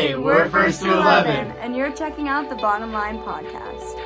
Hey, we're First to 11. And you're checking out the Bottom Line Podcast.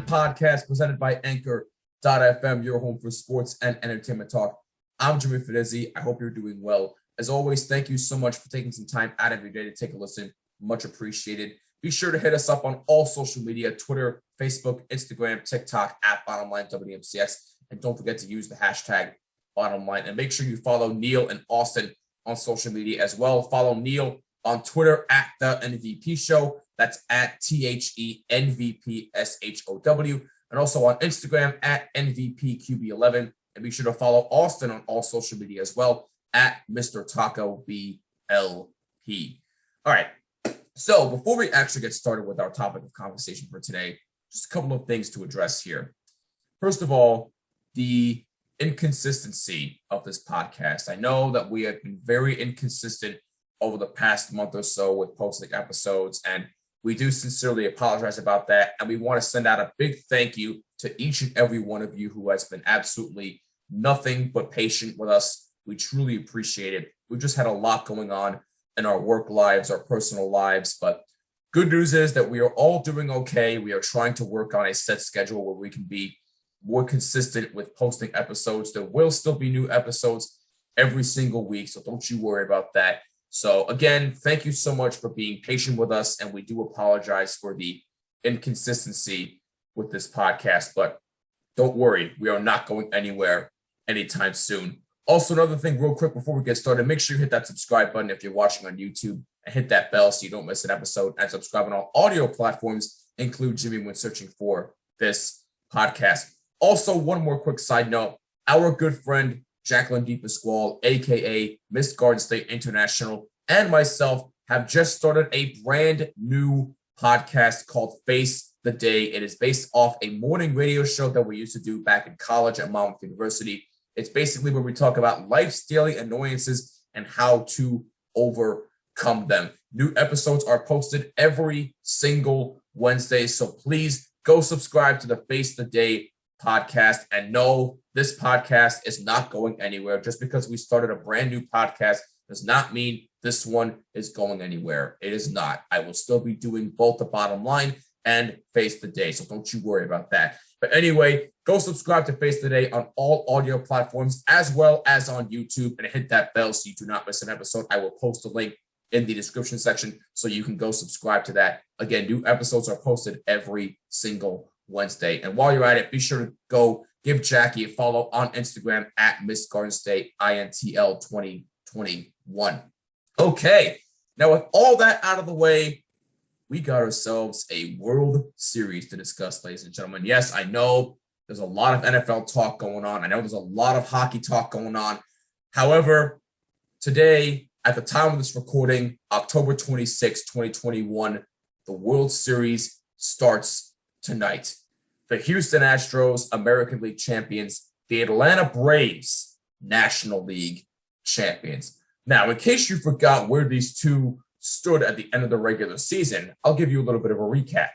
Podcast presented by Anchor.fm, your home for sports and entertainment talk. I'm Jimmy Fidesi. I hope you're doing well. As always, thank you so much for taking some time out of your day to take a listen. Much appreciated. Be sure to hit us up on all social media, Twitter, Facebook, Instagram, TikTok, at BottomLineWMCX. And don't forget to use the hashtag BottomLine. And make sure you follow Neil and Austin on social media as well. Follow Neil on Twitter at The MVP Show. That's at THENVPSHOW. And also on Instagram at NVPQB11. And be sure to follow Austin on all social media as well at Mr. Taco BLP. All right. So before we actually get started with our topic of conversation for today, just a couple of things to address here. First of all, the inconsistency of this podcast. I know that we have been very inconsistent over the past month or so with posting episodes, and we do sincerely apologize about that. And we want to send out a big thank you to each and every one of you who has been absolutely nothing but patient with us. We truly appreciate it. We've just had a lot going on in our work lives, our personal lives. But good news is that we are all doing okay. We are trying to work on a set schedule where we can be more consistent with posting episodes. There will still be new episodes every single week, so don't you worry about that. So again, thank you so much for being patient with us, and we do apologize for the inconsistency with this podcast, but don't worry, we are not going anywhere anytime soon. Also, another thing real quick before we get started, make sure you hit that subscribe button if you're watching on YouTube, and hit that bell so you don't miss an episode, and subscribe on all audio platforms, include Jimmy when searching for this podcast. Also, one more quick side note, our good friend Jacqueline DePasquale, aka Miss Garden State International, and myself have just started a brand new podcast called Face the Day. It is based off a morning radio show that we used to do back in college at Monmouth University. It's basically where we talk about life's daily annoyances and how to overcome them. New episodes are posted every single Wednesday, so please go subscribe to the Face the Day podcast. And no, this podcast is not going anywhere. Just because we started a brand new podcast does not mean this one is going anywhere. It is not. I will still be doing both the Bottom Line and Face the Day, so don't you worry about that. But anyway, go subscribe to Face the Day on all audio platforms as well as on YouTube, and hit that bell so you do not miss an episode. I will post a link in the description section so you can go subscribe to that. Again, new episodes are posted every single Wednesday. And while you're at it, be sure to go give Jackie a follow on Instagram at Miss Garden State INTL 2021. Okay, now with all that out of the way, we got ourselves a World Series to discuss, ladies and gentlemen. Yes, I know there's a lot of NFL talk going on. I know there's a lot of hockey talk going on. However, today, at the time of this recording, October 26, 2021, the World Series starts tonight. The Houston Astros, American League champions, the Atlanta Braves, National League champions. Now, in case you forgot where these two stood at the end of the regular season, I'll give you a little bit of a recap.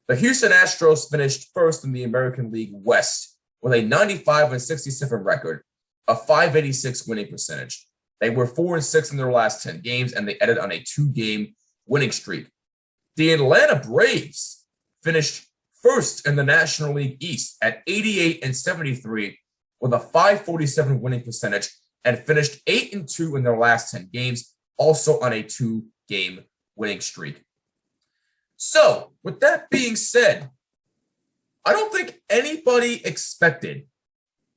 The Houston Astros finished first in the American League West with a 95-67 record, a .586 winning percentage. They were 4-6 in their last 10 games, and they ended on a 2-game winning streak. The Atlanta Braves finished first in the National League East at 88-73 with a .547 winning percentage, and finished 8-2 in their last 10 games, also on a 2-game winning streak. So, with that being said, I don't think anybody expected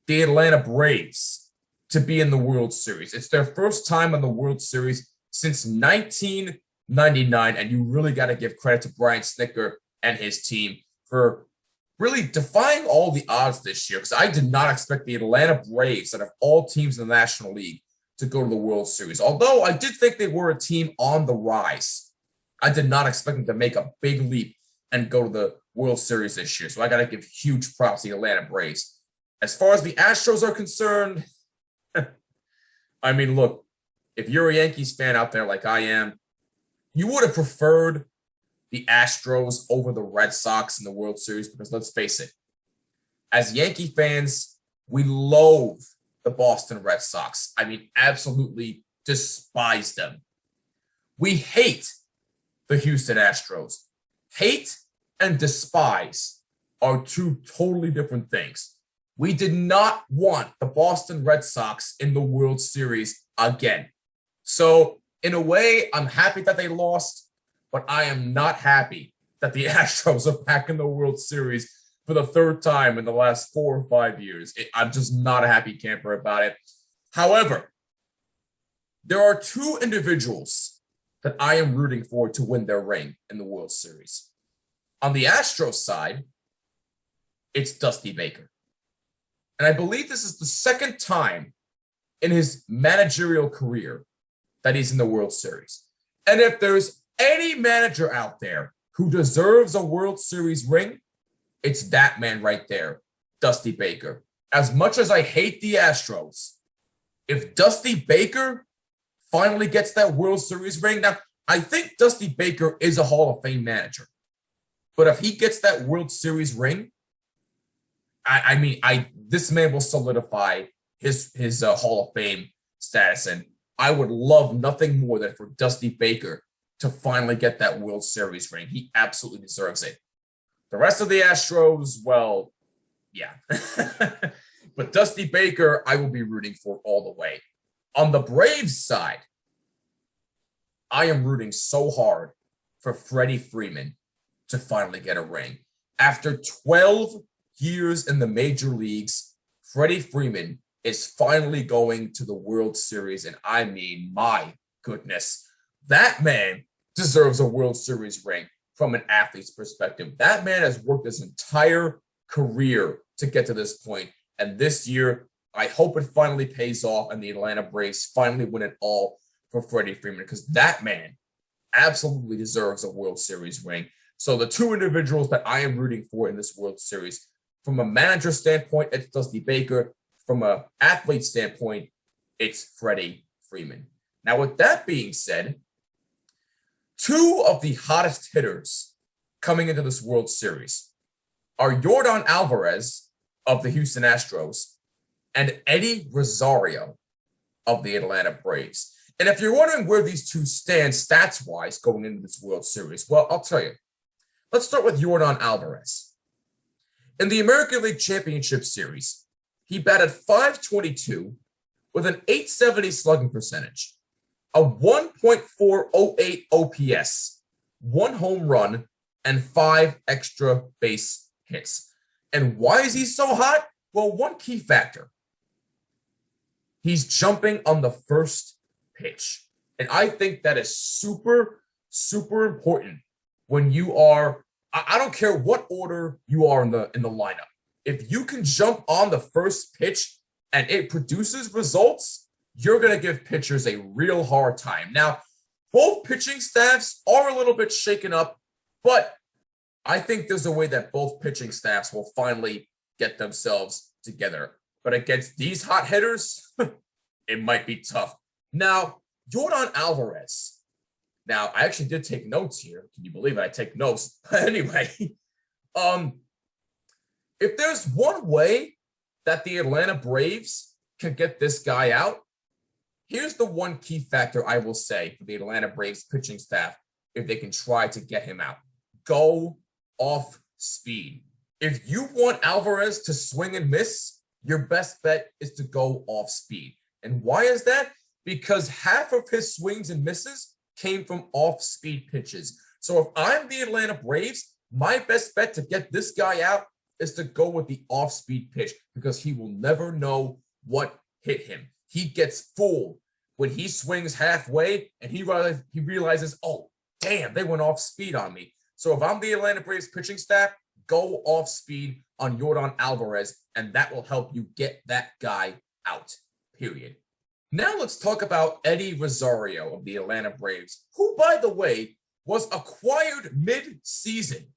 the Atlanta Braves to be in the World Series. It's their first time in the World Series since 1999, and you really got to give credit to Brian Snitker and his team for really defying all the odds this year, because I did not expect the Atlanta Braves, out of all teams in the National League, to go to the World Series. Although I did think they were a team on the rise, I did not expect them to make a big leap and go to the World Series this year. So I got to give huge props to the Atlanta Braves. As far as the Astros are concerned, I mean, look, if you're a Yankees fan out there like I am, you would have preferred the Astros over the Red Sox in the World Series, because let's face it, as Yankee fans, we loathe the Boston Red Sox. I mean, absolutely despise them. We hate the Houston Astros. Hate and despise are two totally different things. We did not want the Boston Red Sox in the World Series again. So, in a way, I'm happy that they lost, but I am not happy that the Astros are back in the World Series for the third time in the last 4 or 5 years. I'm just not a happy camper about it. However, there are two individuals that I am rooting for to win their ring in the World Series. On the Astros side, it's Dusty Baker. And I believe this is the second time in his managerial career that he's in the World Series. And if there's any manager out there who deserves a World Series ring, it's that man right there, Dusty Baker. As much as I hate the Astros, if Dusty Baker finally gets that World Series ring, now, I think Dusty Baker is a Hall of Fame manager. But if he gets that World Series ring, this man will solidify his Hall of Fame status. And I would love nothing more than for Dusty Baker to finally get that World Series ring. He absolutely deserves it. The rest of the Astros, well, yeah. But Dusty Baker, I will be rooting for all the way. On the Braves side, I am rooting so hard for Freddie Freeman to finally get a ring. After 12 years in the major leagues, Freddie Freeman is finally going to the World Series. And I mean, my goodness, that man deserves a World Series ring from an athlete's perspective. That man has worked his entire career to get to this point. And this year, I hope it finally pays off and the Atlanta Braves finally win it all for Freddie Freeman, because that man absolutely deserves a World Series ring. So the two individuals that I am rooting for in this World Series, from a manager standpoint, it's Dusty Baker. From an athlete standpoint, it's Freddie Freeman. Now, with that being said, two of the hottest hitters coming into this World Series are Yordan Alvarez of the Houston Astros and Eddie Rosario of the Atlanta Braves. And if you're wondering where these two stand stats-wise going into this World Series, well, I'll tell you. Let's start with Yordan Alvarez. In the American League Championship Series, he batted .522 with an .870 slugging percentage, a 1.408 OPS, 1 home run, and 5 extra base hits. And why is he so hot? Well, one key factor. He's jumping on the first pitch. And I think that is super, super important when you are, I don't care what order you are in the lineup. If you can jump on the first pitch and it produces results, you're going to give pitchers a real hard time. Now, both pitching staffs are a little bit shaken up, but I think there's a way that both pitching staffs will finally get themselves together. But against these hot hitters, it might be tough. Now, Yordan Alvarez. Now, I actually did take notes here. Can you believe it? I take notes. But anyway, if there's one way that the Atlanta Braves can get this guy out, here's the one key factor I will say for the Atlanta Braves pitching staff if they can try to get him out. Go off speed. If you want Alvarez to swing and miss, your best bet is to go off speed. And why is that? because half of his swings and misses came from off-speed pitches. So if I'm the Atlanta Braves, my best bet to get this guy out is to go with the off-speed pitch because he will never know what hit him. He gets fooled when he swings halfway and he realizes, oh, damn, they went off speed on me. So if I'm the Atlanta Braves pitching staff, go off speed on Yordan Alvarez, and that will help you get that guy out, period. Now let's talk about Eddie Rosario of the Atlanta Braves, who, by the way, was acquired mid-season.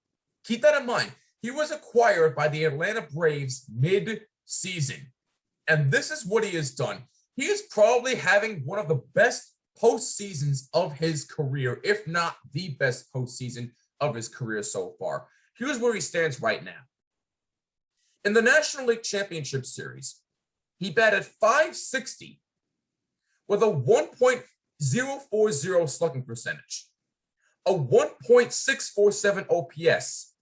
Keep that in mind. He was acquired by the Atlanta Braves mid-season. And this is what he has done. He is probably having one of the best postseasons of his career, if not the best postseason of his career so far. Here's where he stands right now. In the National League Championship Series, he batted .560 with a 1.040 slugging percentage, a 1.647 OPS,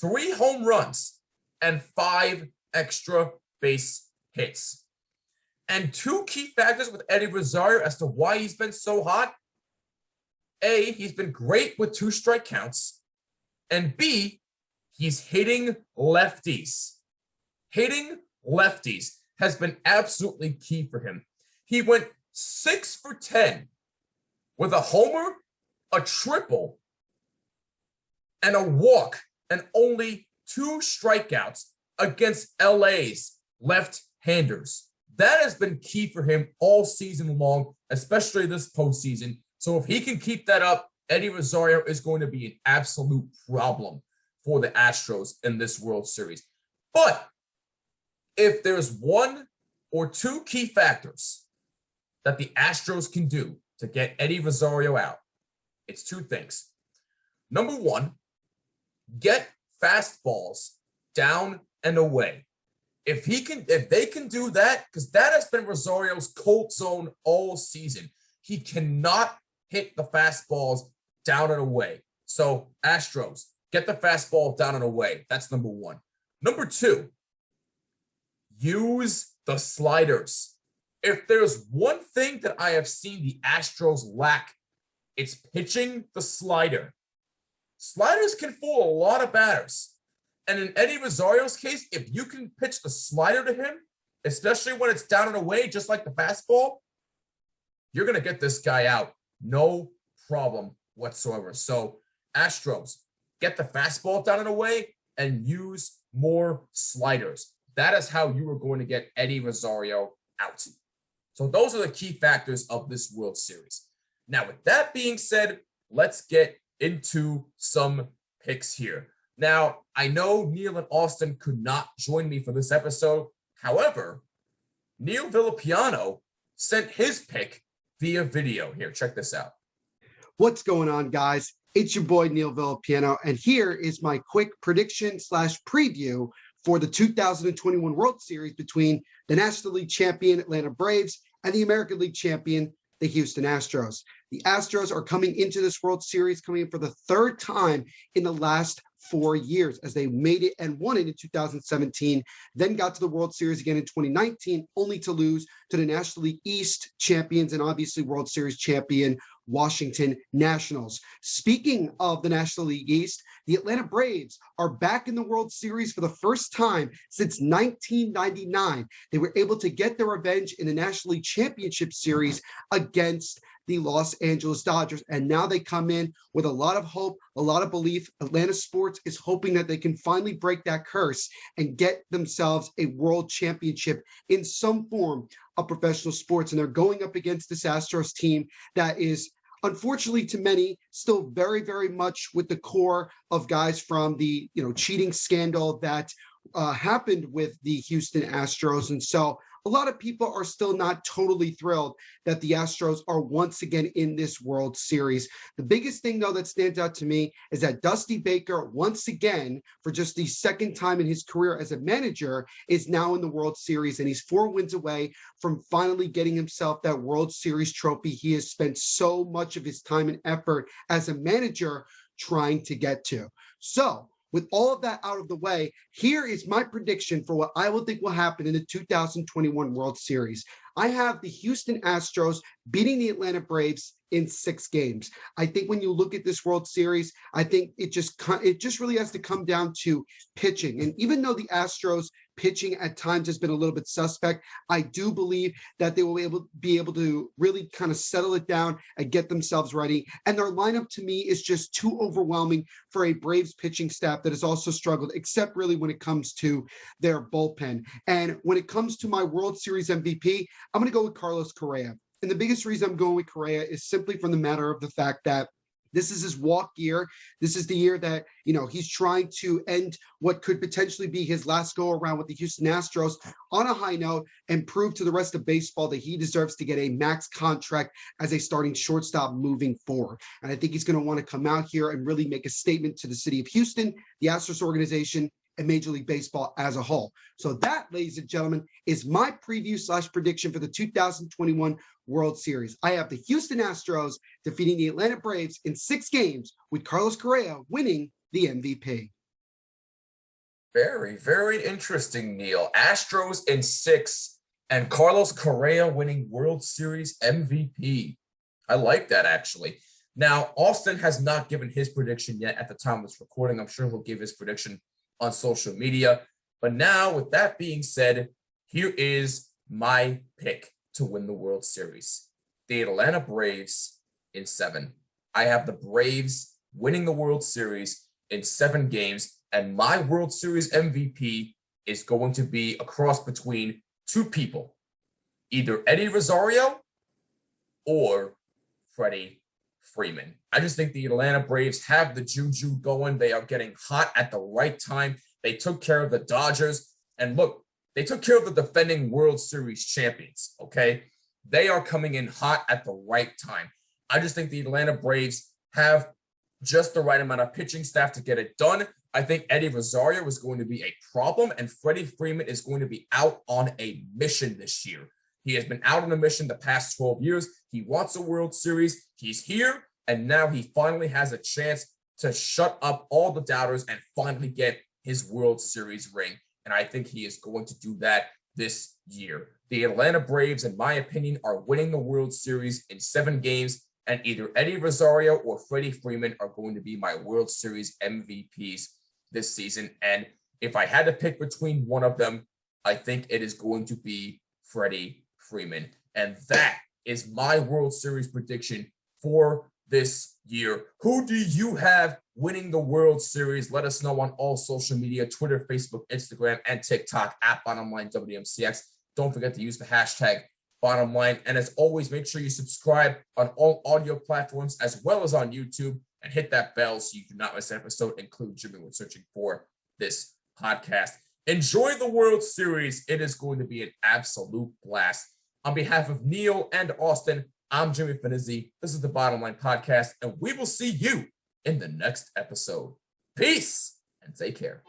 3 home runs, and 5 extra base hits. And 2 key factors with Eddie Rosario as to why he's been so hot. A, he's been great with 2 strike counts. And B, he's hitting lefties. Hitting lefties has been absolutely key for him. He went 6 for 10 with a homer, a triple, and a walk, and only 2 strikeouts against LA's left-handers. That has been key for him all season long, especially this postseason. So if he can keep that up, Eddie Rosario is going to be an absolute problem for the Astros in this World Series. But if there's 1 or 2 key factors that the Astros can do to get Eddie Rosario out, it's 2 things. Number 1, get fastballs down and away. If they can do that, because that has been Rosario's cold zone all season. He cannot hit the fastballs down and away. So Astros, get the fastball down and away. That's number 1. Number 2, use the sliders. If there's one thing that I have seen the Astros lack, it's pitching the slider. Sliders can fool a lot of batters. And in Eddie Rosario's case, if you can pitch the slider to him, especially when it's down and away, just like the fastball, you're going to get this guy out. No problem whatsoever. So Astros, get the fastball down and away and use more sliders. That is how you are going to get Eddie Rosario out. So those are the key factors of this World Series. Now, with that being said, let's get into some picks here. Now, I know Neil and Austin could not join me for this episode. However, Neil Villapiano sent his pick via video. Here, check this out. What's going on, guys? It's your boy, Neil Villapiano, and here is my quick prediction / preview for the 2021 World Series between the National League champion Atlanta Braves and the American League champion, the Houston Astros. The Astros are coming into this World Series, coming in for the 3rd time in the last 4 years, as they made it and won it in 2017, then got to the World Series again in 2019, only to lose to the National League East champions and obviously World Series champion Washington Nationals. Speaking of the National League East, the Atlanta Braves are back in the World Series for the first time since 1999. They were able to get their revenge in the National League Championship Series against the Los Angeles Dodgers, and now they come in with a lot of hope, a lot of belief. Atlanta sports is hoping that they can finally break that curse and get themselves a world championship in some form of professional sports. And they're going up against this Astros team that is, unfortunately to many, still very, very much with the core of guys from the cheating scandal that happened with the Houston Astros. And so a lot of people are still not totally thrilled that the Astros are once again in this World Series. The biggest thing, though, that stands out to me is that Dusty Baker, once again, for just the 2nd time in his career as a manager, is now in the World Series, and he's 4 wins away from finally getting himself that World Series trophy he has spent so much of his time and effort as a manager trying to get to. So with all of that out of the way, here is my prediction for what I will think will happen in the 2021 World Series. I have the Houston Astros beating the Atlanta Braves in 6 games. I think when you look at this World Series, I think it just really has to come down to pitching. And even though the Astros pitching at times has been a little bit suspect, I do believe that they will be able to really kind of settle it down and get themselves ready. And their lineup to me is just too overwhelming for a Braves pitching staff that has also struggled, except really when it comes to their bullpen. And when it comes to my World Series MVP, I'm going to go with Carlos Correa. And the biggest reason I'm going with Correa is simply from the matter of the fact that this is his walk year. This is the year that, he's trying to end what could potentially be his last go around with the Houston Astros on a high note and prove to the rest of baseball that he deserves to get a max contract as a starting shortstop moving forward. And I think he's going to want to come out here and really make a statement to the city of Houston, the Astros organization, and Major League Baseball as a whole. So that, ladies and gentlemen, is my preview / prediction for the 2021 World Series. I have the Houston Astros defeating the Atlanta Braves in 6 games, with Carlos Correa winning the MVP. Very, very interesting, Neil. Astros in 6 and Carlos Correa winning World Series MVP. I like that, actually. Now, Austin has not given his prediction yet at the time of this recording. I'm sure he'll give his prediction on social media. But now, with that being said, here is my pick to win the World Series. The Atlanta Braves in 7. I have the Braves winning the World Series in 7 games, and my World Series MVP is going to be a cross between 2 people, either Eddie Rosario or Freddie Freeman. I just think the Atlanta Braves have the juju going. They are getting hot at the right time. They took care of the Dodgers. And look, they took care of the defending World Series champions, okay? They are coming in hot at the right time. I just think the Atlanta Braves have just the right amount of pitching staff to get it done. I think Eddie Rosario is going to be a problem, and Freddie Freeman is going to be out on a mission this year. He has been out on a mission the past 12 years. He wants a World Series. He's here, and now he finally has a chance to shut up all the doubters and finally get his World Series ring. And I think he is going to do that this year. The Atlanta Braves, in my opinion, are winning the World Series in 7 games, and either Eddie Rosario or Freddie Freeman are going to be my World Series MVPs this season. And if I had to pick between one of them, I think it is going to be Freddie Freeman. And that is my World Series prediction for this year. Who do you have winning the World Series? Let us know on all social media, Twitter, Facebook, Instagram, and TikTok at BottomLineWMCX. Don't forget to use the hashtag BottomLine. And as always, make sure you subscribe on all audio platforms as well as on YouTube, and hit that bell so you do not miss an episode, include Jimmy when searching for this podcast. Enjoy the World Series. It is going to be an absolute blast. On behalf of Neil and Austin, I'm Jimmy Finizzi. This is the Bottom Line Podcast, and we will see you in the next episode. Peace and take care.